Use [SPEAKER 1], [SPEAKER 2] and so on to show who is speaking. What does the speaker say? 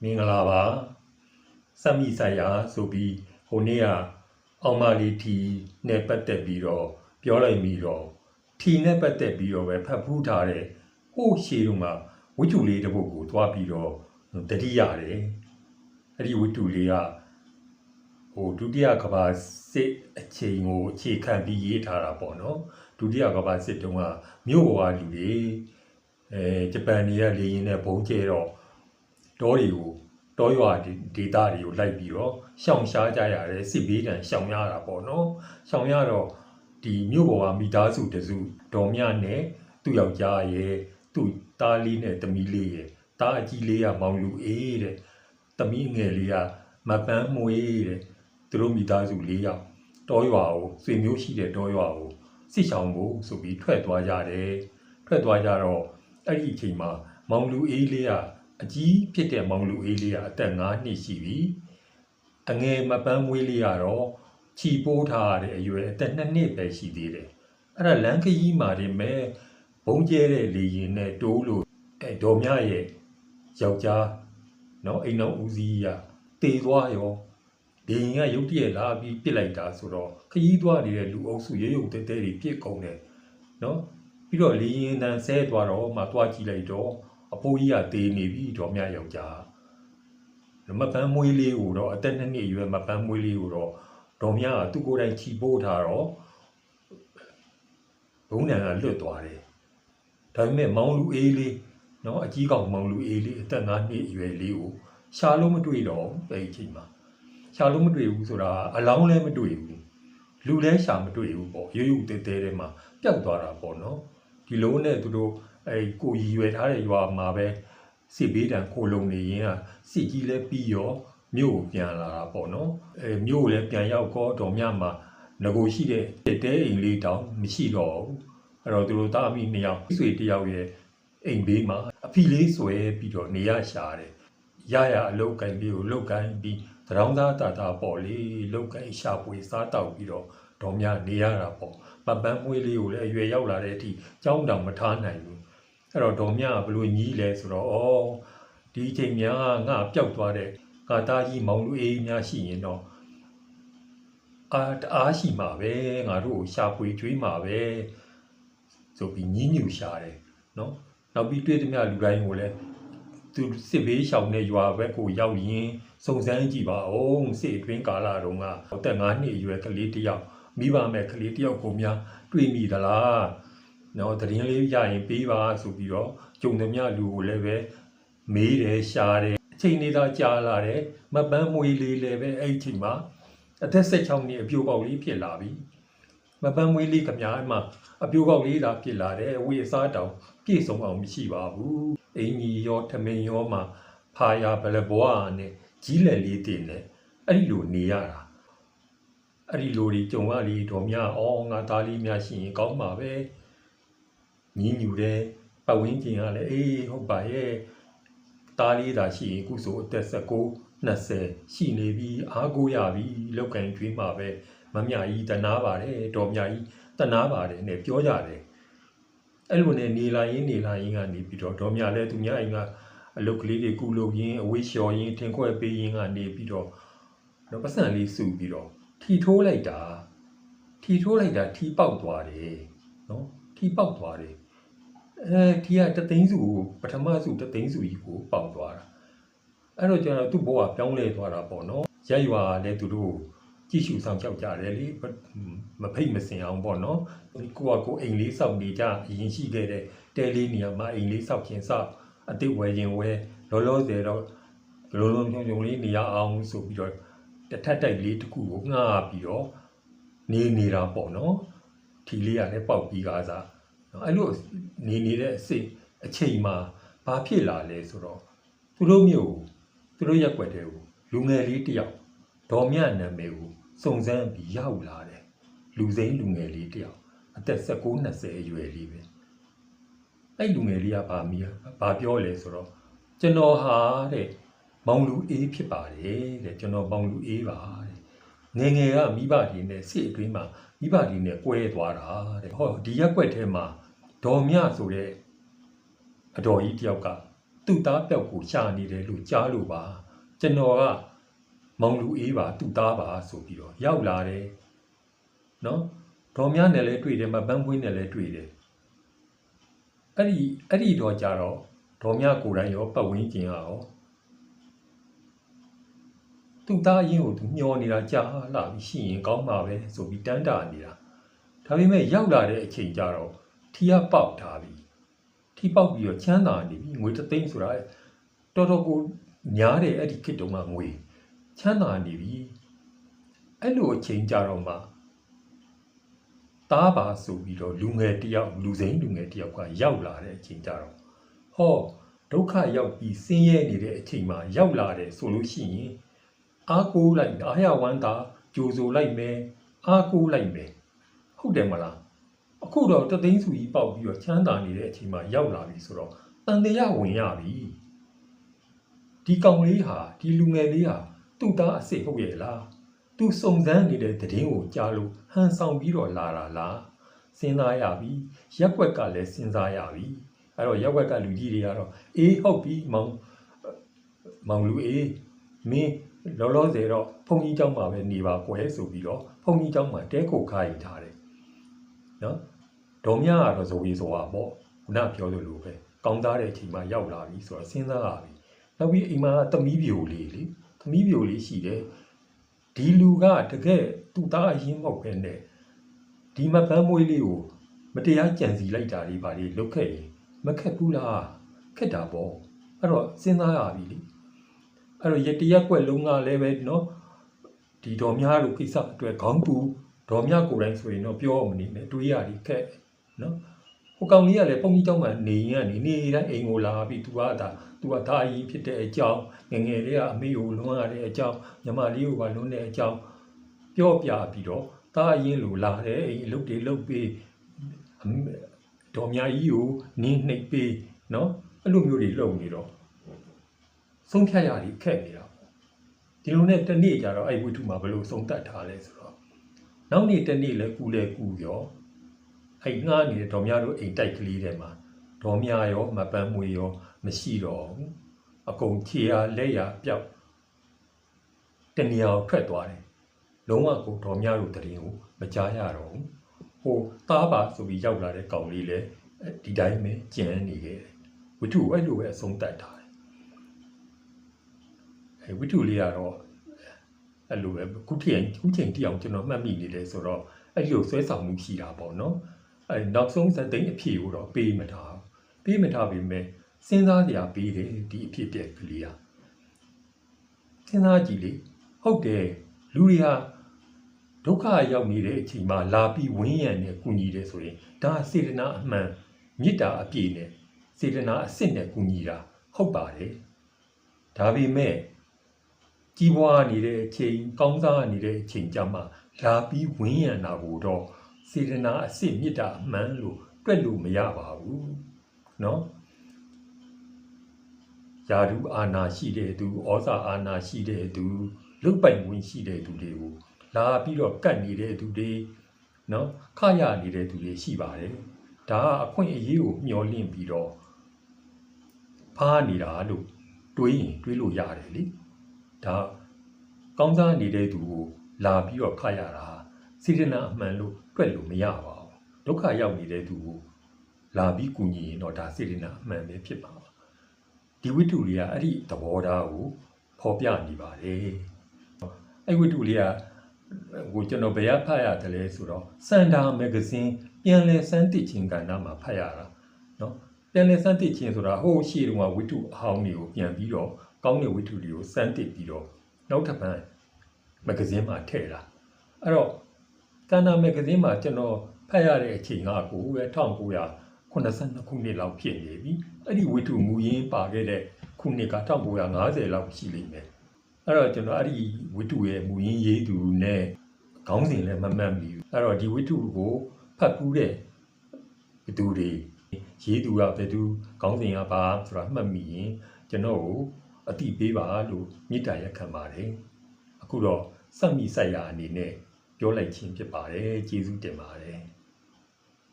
[SPEAKER 1] မင်္ဂလာပါစက်မိဆိုင်ရာဆိုပြီးဟိုနေ့ကအောင်မလေးထီနဲ့ပတ်သက်ပြီးတော့ပြောလိုက်ပြီးတော့ထီနဲ့ပတ်သက်ပြီးတော့ပဲဖတ်ဖူးထားတဲ့ဟိုရှေးတုန်းကဝိတုလေးတစ်ပုဒ်ကိုသွားပြီးတော့တတိရတယ်အဲ့ဒီဝိတုလေးကဟိုဒုတိယကမ္ဘာစစ်အချိန်ကိုအခြေခံပြီးရေးထားတာပေါ့နော်ဒုတိယကမ္ဘာစစ်တုန်းကမြို့ပေါ်ကလူတွေဂျပန်တွေကလေရင်နဲ့ဘုံကျဲတော့တောတွေကိုတောရွာဒေသတွေကိုလိုက်ပြီးတော့ရှောင်ရှားကြရတယ်စစ်ဘေးဒဏ်ရှောင်ရတာပေါ့နော်ရှောင်ရတော့ဒီမြို့ပေါ်ကမိသားစုတစုဒေါ်မြနဲ့သူ့ယောက်ျားရဲ့သူ့သားလေးနဲ့သမီးလေးရဲ့သားအကြီးလေးကမောင်လူအေးတဲ့သမီးငယ်လေးကမပန်းမွေးတဲ့သူတို့မိသားစု၄ယောက်တောရွာကိုဆွေမျိုးရှိတဲ့တောရွာကိုစစ်ဆောင်ဖို့ဆိုပြီးထွက်သွားကြတယ်ထွက်သွားကြတော့အဲ့ဒီအချိန်မှာမောင်လူအေးလေးကအကြီးဖြစ်တဲ့မောင်လူအေးလေးကအသက်9နှစ်ရှိပြီအငယ်မပန်းမွေးလေးကတော့ခြီပိုးထားတဲ့အရွယ်အသက်2နှစ်ပဲရှိသေးတယ်အဲ့ဒါလမ်းခရီးမှာတင်မဲ့ဘုံကျဲတဲ့လေရင်နဲ့တိုးလို့ဒေါ်မြရဲ့ယောက်ျားနော်အိမ်တော်ဦးစီးကတေသွားရောလေရင်ကရုတ်တရက်လာပြီးပြစ်လိုက်တာဆိုတော့ခရီးသွားနေတဲ့လူအုပ်စုရုပ်ရုပ်တဲတဲတွေပြစ်ကုန်တယ်နော်ပြီးတော့လေရင်တန်ဆဲသွားတော့မှသွားကြည့်လိုက်တော့အဖိုးကြီးကတေးနေပြီဒေါ်မြယောက်ျားမပန်းမွေးလေးကိုတော့အသက်2နှစ်အရွယ်မပန်းမွေးလေးကိုတော့ဒေါ်မြကသူ့ကိုယ်တိုင်ခြီပိုးထားတော့ဘုံနံကလွတ်သွားတယ်ဒါပေမဲ့မောင်လူအေးလေးနော်အကြီးကောင်မောင်လူအေးလေးအသက်9နှစ်အရွယ်လေးကိုရှာလို့မတွေ့တော့အဲ့ဒီအချိန်မှာရှာလို့မတွေ့ဘူးဆိုတာအလောင်းလည်းမတွေ့ဘူးလူလည်းရှာမတွေ့ဘူးပေါ့ရုပ်ရုပ်တဲတဲထဲမှာပျောက်သွားတာပေါ့နော်ဒီလိုနဲ့သူတို့ကိုရည်ရွယ်ထားတဲ့ရွာမှာပဲစစ်ဘေးဒဏ်ခိုလုံနေရင်ကစစ်ကြီးလည်းပြီးရောမြို့ကိုပြန်လာတာပေါ့နော်မြို့ကိုလည်းပြန်ရောက်တော့ဒေါ်မြမှာငကိုရှိတဲ့တဲအိမ်လေးတောင်မရှိတော့ဘူးအဲ့တော့သူတို့တာမိ2ယောက်ဆွေ1ယောက်ရဲ့အိမ်ဘေးမှာအဖီလေးဆွဲပြီးတော့နေရရှာတယ်ရအလုတ်ကိုင်းပြီးကိုလုတ်ကိုင်းပြီးသရောင်းသားတာပေါ့လေလုတ်ကိုင်းရှာပွေစားတောက်ပြီးတော့ဒေါ်မြနေရတာပေါ့ပပန်းမွေးလေးကိုလည်းအရွယ်ရောက်လာတဲ့အထိကြောင်းတောင်မထားနိုင်ဘူးအဲ့တော့ဒေါ်မြကဘလို့ညီးလဲဆိုတော့ဒီအချိန်များငါပျောက်သွားတဲ့ငါသားကြီးမောင်လူအေးများရှိရင်တော့တအားရှိမှာပဲငါတို့ကိုရှာဖွေကြွေးမှာပဲဆိုပြီးညင်းညူရှာတယ်နော်နောက်ပြီးတွေ့သမျှလူတိုင်းကိုလည်းသူစစ်ဘေးရှောင်တဲ့ရွာဘက်ကိုရောက်ရင်စုံစမ်းကြည့်ပါဦးစစ်အတွင်းကာလတုန်းကအသက်9နှစ်အရွယ်ကလေးတစ်ယောက်မိဘမဲ့ကလေးတစ်ယောက်ကိုများတွေ့မိသလားနော်တရင်လေးရရင်ပေးပါဆိုပြီးတော့ကြုံသမျှလူကိုလည်းပဲမေးတယ်ရှာတယ်အချိန်နေသားကြာလာတယ်မပန်းမွေလေးလည်းပဲအဲ့ဒီအချိန်မှာအသက်16နှစ်အပြိုပေါက်လေးဖြစ်လာပြီမပန်းမွေလေးကများမှအပြိုပေါက်လေးသာဖြစ်လာတယ်ဝေအစားတောင်ပြည့်စုံအောင်မရှိပါဘူးအင်ကြီးရောထမင်းရောမှာဖာယာဘလဘွားနဲ့ကြီးလက်လေးတင်နဲ့အဲ့ဒီလိုနေရတာအဲ့ဒီလိုကြီးကြုံရလေးတော်များငါသားလေးများရှိရင်ကောင်းပါပဲညင်းညူတယ်ပတ်ဝန်းကျင်ကလည်းအေးဟုတ်ပါရဲ့သားလေးသာရှိရင်ခုဆိုအသက်19-20ရှိနေပြီအားကိုးရပြီလောက်ကင်ကျွေးမှာပဲမမြကြီးတနာပါတယ်တော်မြကြီးတနာပါတယ်နဲ့ပြောကြတယ်အဲ့လိုနဲ့နေလာရင်ကနေပြီးတော့ဒေါ်မြလည်းသူများအိမ်ကအလုပ်ကလေးတွေကုလုပ်ရင်းအဝေးလျှော်ရင်းထင်ခွက်ပေးရင်းကနေပြီးတော့ပတ်စံလေးစုပြီးတော့ထီထိုးလိုက်တာထီပေါက်သွားတယ်နော်ထီပေါက်သွားတယ်ထီကတသိန်းစုကိုပထမစုတသိန်းစုကြီးကိုပေါက်သွားတာအဲ့တော့ကျတော့သူ့ဘဝပြောင်းလဲသွားတာပေါ့နော်ရက်ရွာလည်းသူတို့ကြည့်ရှုဆောင်ကြောက်ကြတယ်လေမဖိတ်မစင်အောင်ပေါ့နော်ကိုအိမ်လေးစောက်နေကြအရင်ရှိခဲ့တဲ့တဲလေးနေရာမှာအိမ်လေးစောက်ခြင်းစောက်အစ်စ်ဝယ်ရင်ဝယ်လောလောဆယ်တော့လုံးလုံးချုံလေးနေရအောင်ဆိုပြီးတော့တထက်တိုက်လေးတစ်ခုကိုငှားပြီးတော့နေတာပေါ့နော်ထီလေးကလည်းပေါက်ပြီးကားစားအဲ့လိုနေနေတဲ့အချိန်မှာဘာဖြစ်လာလဲဆိုတော့သူတို့မျိုးသူတို့ရက်ွက်တဲ့ကိုလူငယ်လေးတစ်ယောက်ဒေါ်မြနာမည်ကိုစုံစမ်းပြီးရောက်လာတယ်လူစိမ်းလူငယ်လေးတစ်ယောက်အသက်19-20အရွယ်လေးပဲအဲ့လူငယ်လေးကဘာပြောလဲဆိုတော့ကျွန်တော်ဟာတဲ့မောင်လူအေးဖြစ်ပါတယ်တဲ့ကျွန်တော်မောင်လူအေးပါတဲ့ငယ်ကမိဘတွေနဲ့စစ်အတွင်းမှာမိဘတွေနဲ့ကွဲသွားတာတဲ့ဒီရက်ွက်ထဲမှာဒေါ်မြဆိုတဲ့အတော်ကြီးတစ်ယောက်က သူ့သားပြောက်ကိုရှာနေတယ်လို့ကြားလို့ပါကျွန်တော်ကမောင်လူအေးပါသူ့သားပါဆိုပြီးတော့ရောက်လာတယ်နော်ဒေါ်များနဲ့လည်းတွေ့တယ်မပန်းပွင့်နဲ့လည်းတွေ့တယ်အဲ့ဒီတော့ကြတော့ဒေါ်များကိုယ်တိုင်ရောပတ်ဝန်းကျင်ရောသူ့သားအရင်ကိုသူမျောနေတာကြားလာပြီးရှိရင်ကောင်းမှာပဲဆိုပြီးတန်းတာနေတာဒါပေမဲ့ရောက်လာတဲ့အချိန်ကျတော့ထီကပေါက်ထားပြီထီပေါက်ပြီးတော့ချမ်းသာနေပြီငွေ3သိန်းဆိုတာတော်တော်ကိုများတယ်အဲ့ဒီခေတ်တုန်းကငွေချမ်းသာနေပြီအဲ့လိုအချိန်ကြတော့မှသားပါဆိုပြီးတော့လူငယ်တယောက်လူစိမ်းလူငယ်တယောက်ကရောက်လာတဲ့အချိန်ကြတော့ဟောဒုက္ခရောက်ပြီးဆင်းရဲနေတဲ့အချိန်မှာရောက်လာတယ်ဆိုလို့ရှိရင်အားကိုးလိုက်အားရဝမ်းသာကြိုဆိုလိုက်မယ်အားကိုးလိုက်မယ်ဟုတ်တယ်မလားအခုတော့3သိန်းစုကြီးပေါက်ပြီးတော့ချမ်းသာနေတဲ့အချိန်မှာရောက်လာပြီဆိုတော့တန်တရားဝင်ရပြီဒီကောင်လေးဟာဒီလူငယ်လေးဟာသူ့သားအစ်စ်ဟုတ်ရဲ့လားသူစုံစမ်းနေတဲ့သတင်းကိုကြားလို့ဟန်ဆောင်ပြီးတော့လာတာလားစဉ်းစားရပြီရက်ွက်ကလည်းစဉ်းစားရပြီအဲ့တော့ရက်ွက်ကလူကြီးတွေကတော့အေးဟုတ်ပြီမောင်လူအေးမင်းလောလောဆယ်တော့ဘုံကြီးเจ้าမှာပဲနေပါကွယ်ဆိုပြီးတော့ဘုံကြီးเจ้าမှာတဲခိုခိုင်းထားတယ်နော်ဒေါ်မြကတော့ဇဝေဇဝါပေါ့ခုနပြောသလိုပဲကောင်းသားတဲ့အချိန်မှာရောက်လာပြီဆိုတော့စဉ်းစားရပြီနောက်ပြီးအိမ်မှာသမီးပြိုလေးလေသမီးပြိုလေးရှိတယ်ဒီလူကတကယ်သူ့သားအရင်မဟုတ်ပဲနဲ့ဒီမပန်းမွေးလေးကိုမတရားကြံစီလိုက်တာလေးပါလေလုတ်ခဲ့ရင်မခက်ဘူးလားခက်တာပေါ့အဲ့တော့စဉ်းစားရပြီလေအဲ့တော့ရတရက်ွက်လုံးကလည်းပဲနော်ဒီတော်များတို့ကိစ္စအတွက်ခေါင်းပူဒေါ်မြကိုယ်တိုင်ဆိုရင်တော့ပြောအောင်မနေနဲ့တွေးရတယ်ခက်နော်ဟိုကောင်လေးကလည်းပုံကြီးတောင်းမှနေရင်ကနေတိုင်းအိမ်ကိုလာပြီးသူကဒါအရင်ဖြစ်တဲ့အကြောင်းငငယ်လေးကအမေကိုလွမ်းရတဲ့အကြောင်းညီမလေးကိုပါလွမ်းတဲ့အကြောင်းပြောပြပြီးတော့ဒါအရင်လိုလာတယ်အိမ်အလုပ်တွေလုပ်ပြီးဒေါ်မြကြီးကိုနင်းနှိပ်ပြီးနော်အဲ့လိုမျိုးတွေလုပ်နေတော့ဆုံးဖြတ်ရည်ခက်နေတာပေါ့ဒီလိုနဲ့တနေ့ကျတော့အဲ့ဝိထုမှာဘယ်လိုဆုံးသက်ထားလဲဆိုတော့နောက်နေ့တနေ့လဲကူရောအဲ့ငှားနေတဲ့ဒေါ်မြတို့အိမ်တိုက်ကလေးထဲမှာဒေါ်မြရောမပန်းမွေရောမရှိတော့ဘူးအကုန်ခြေအားလက်ရပြောက်တနေရာထွက်သွားတယ်လုံးဝကိုဒေါ်မြတို့တရင်ကိုမကြားရတော့ဘူးဟိုသားပါဆိုပြီးရောက်လာတဲ့ကောင်လေးလဲဒီတိုင်းပဲကျန်နေခဲ့တယ်ဝိထုအဲ့လိုပဲအဆုံးသက်ထားတယ်အဲ့ဝိထုလေးကတော့အဲ့လိုပဲခုချိန်တိအောင်ကျွန်တော်မှတ်မိနေတယ်ဆိုတော့အဲ့လိုဆွဲဆောင်မှုရှိတာပေါ့နော်အဲ့နောက်ဆုံးဇက်သိန်းအဖြေကိုတော့ပေးမထားပေမဲ့စဉ်းစားကြရပေးတယ်ဒီအဖြစ်တဲ့ကလေးဟာစဉ်းစားကြည့်လေဟုတ်တယ်လူတွေဟာဒုက္ခရောက်နေတဲ့အချိန်မှာလာပြီးဝင်းရံနဲ့ကူညီတယ်ဆိုရင်ဒါစေတနာအမှန်မေတ္တာအပြည့်နဲ့စေတနာအစစ်နဲ့ကူညီတာဟုတ်ပါတယ်ဒါပေမဲ့ကြီးပွားနေတဲ့အချိန်ကောင်းစားနေတဲ့အချိန်ကြမှာလာပြီးဝင်းရံတာကိုတော့စေတနာအစစ်မေတ္တာအမှန်လို့တွက်လို့မရပါဘူးနော်ယာရုအာနာရှိတဲ့သူဩဇာအာနာရှိတဲ့သူလုတ်ပိုင်ဝင်ရှိတဲ့သူတွေကိုလာပြီးတော့ကတ်နေတဲ့သူတွေနော်ခရနေတဲ့သူတွေရှိပါတယ်ဒါကအခွင့်အရေးကိုမျှော်လင့်ပြီးတော့ဖားနေတာလို့တွေးရင်တွေးလို့ရတယ်လေဒါကောင်းစားနေတဲ့သူကိုလာပြီးတော့ခရတာစေတနာအမှန်လို့တွက်လို့မရပါဘူးဒုက္ခရောက်နေတဲ့သူကိုလာပြီးကူညီရင်တော့ဒါစေတနာအမှန်ပဲဖြစ်ပါပါဒီဝိတုလေးကအဲ့ဒီသဘောထားကိုဖော်ပြနေပါတယ်အဲ့ဝိတုလေးကကိုကျွန်တော်ဘယ်ရဖတ်ရတယ်လဲဆိုတော့စန္ဒာမဂ္ဂဇင်းပြန်လည်စမ်းသစ်ခြင်းကဏ္ဍမှာဖတ်ရတာနော်ပြန်လည်စမ်းသစ်ခြင်းဆိုတာဟိုရှေ့တုန်းကဝိတုအဟောင်းတွေကိုပြန်ပြီးတော့ကောင်းတဲ့ဝိတုတွေကိုစမ်းသစ်ပြီးတော့နောက်ထပ်ပိုင်းမဂ္ဂဇင်းမှာထည့်တာအဲ့တော့စန္ဒာမဂ္ဂဇင်းမှာကျွန်တော်ဖတ်ရတဲ့အချိန်ကကိုပဲ1982ခုနှစ်လောက်ဖြစ်နေပြီအဲ့ဒီဝိတုမူရင်းပါခဲ့တဲ့ခုနှစ်က1950လောက်ရှိလိမ့်မယ်အဲ့တော့ကျွန်တော်အဲ့ဒီဝိတုရဲ့မူရင်းရေးသူနဲ့ခေါင်းစဉ်လည်းမမှတ်မိဘူးအဲ့တော့ဒီဝိတုကိုဖတ်ကူးတဲ့ဘသူတွေရေးသူကဘယ်သူခေါင်းစဉ်ကပါဆိုတာမှတ်မိရင်ကျွန်တော်ကိုအတိပေးပါလို့မေတ္တာရက်ခံပါတယ်အခုတော့စက်မိဆိုင်ရာအနေနဲ့ပြောလိုက်ခြင်းဖြစ်ပါတယ်ကျေးဇူးတင်ပါတယ်